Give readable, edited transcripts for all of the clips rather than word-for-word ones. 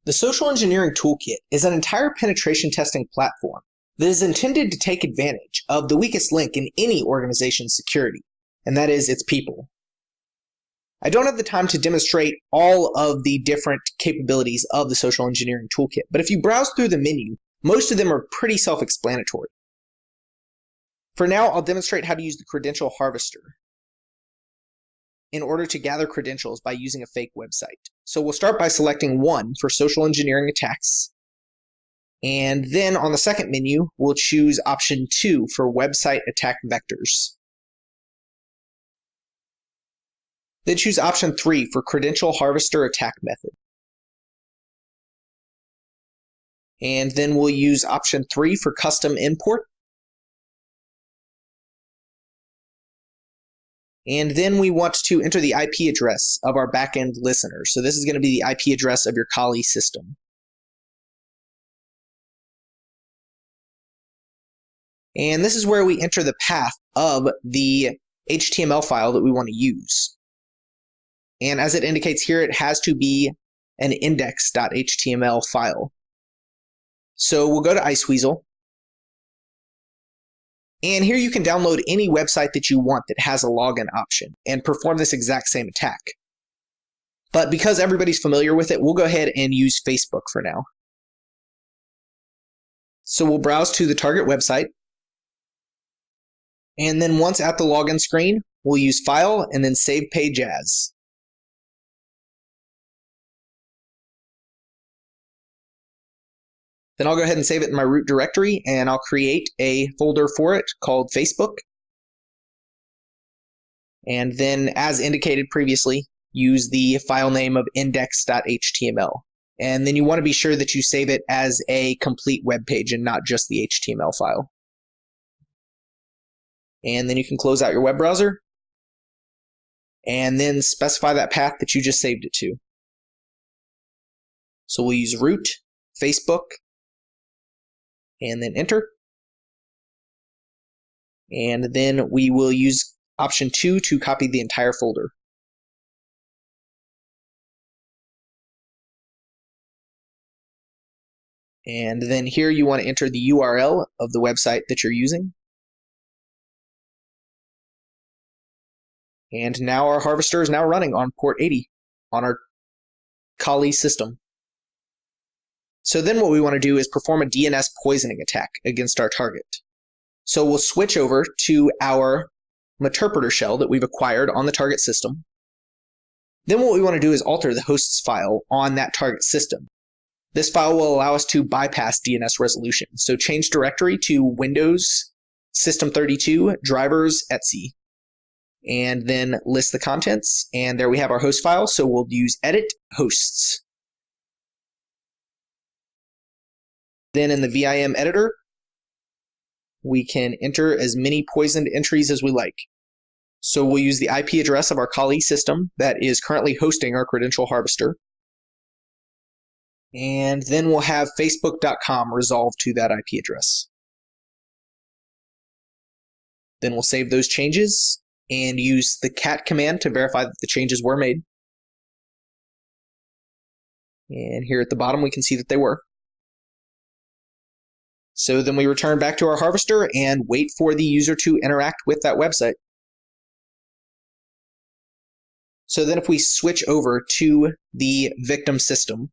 The Social Engineering Toolkit is an entire penetration testing platform that is intended to take advantage of the weakest link in any organization's security, and that is its people. I don't have the time to demonstrate all of the different capabilities of the Social Engineering Toolkit, but if you browse through the menu, most of them are pretty self-explanatory. For now, I'll demonstrate how to use the credential harvester in order to gather credentials by using a fake website. So we'll start by selecting 1 for social engineering attacks. And then on the second menu, we'll choose option 2 for website attack vectors. Then choose option 3 for credential harvester attack method. And then we'll use option 3 for custom import. And then we want to enter the IP address of our backend listener. So this is going to be the IP address of your Kali system. And this is where we enter the path of the HTML file that we want to use. And as it indicates here, it has to be an index.html file. So we'll go to Iceweasel. And here you can download any website that you want that has a login option and perform this exact same attack. But because everybody's familiar with it, we'll go ahead and use Facebook for now. So we'll browse to the target website. And then once at the login screen, we'll use File and then Save Page As. Then I'll go ahead and save it in my root directory, and I'll create a folder for it called Facebook. And then, as indicated previously, use the file name of index.html. And then you want to be sure that you save it as a complete web page and not just the HTML file. And then you can close out your web browser, and then specify that path that you just saved it to. So we'll use root, Facebook, and then enter. And then we will use option 2 to copy the entire folder. And then here you want to enter the URL of the website that you're using. And now our harvester is now running on port 80 on our Kali system. So then what we want to do is perform a DNS poisoning attack against our target. So we'll switch over to our Meterpreter shell that we've acquired on the target system. Then what we want to do is alter the hosts file on that target system. This file will allow us to bypass DNS resolution. So change directory to Windows, System32, drivers, etc. And then list the contents. And there we have our host file. So we'll use edit hosts. Then in the VIM editor, we can enter as many poisoned entries as we like. So we'll use the IP address of our Kali system that is currently hosting our credential harvester. And then we'll have facebook.com resolved to that IP address. Then we'll save those changes and use the cat command to verify that the changes were made. And here at the bottom, we can see that they were. So then we return back to our harvester and wait for the user to interact with that website. So then if we switch over to the victim system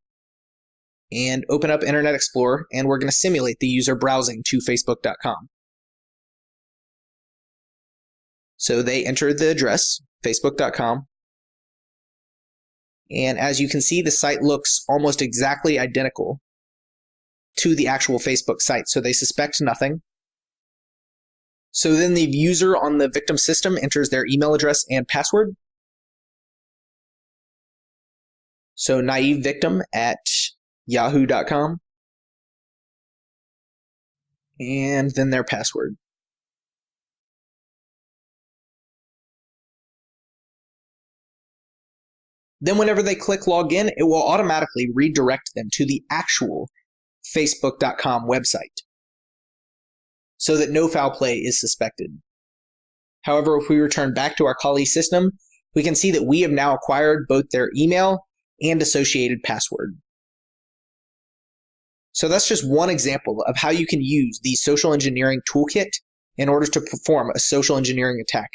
and open up Internet Explorer, and we're going to simulate the user browsing to facebook.com. So they enter the address, facebook.com. And as you can see, the site looks almost exactly identical to the actual Facebook site, so they suspect nothing. So then the user on the victim system enters their email address and password. So naivevictim@yahoo.com. And then their password. Then whenever they click login, it will automatically redirect them to the actual facebook.com website so that no foul play is suspected. However, if we return back to our Kali system, we can see that we have now acquired both their email and associated password. So that's just one example of how you can use the social engineering toolkit in order to perform a social engineering attack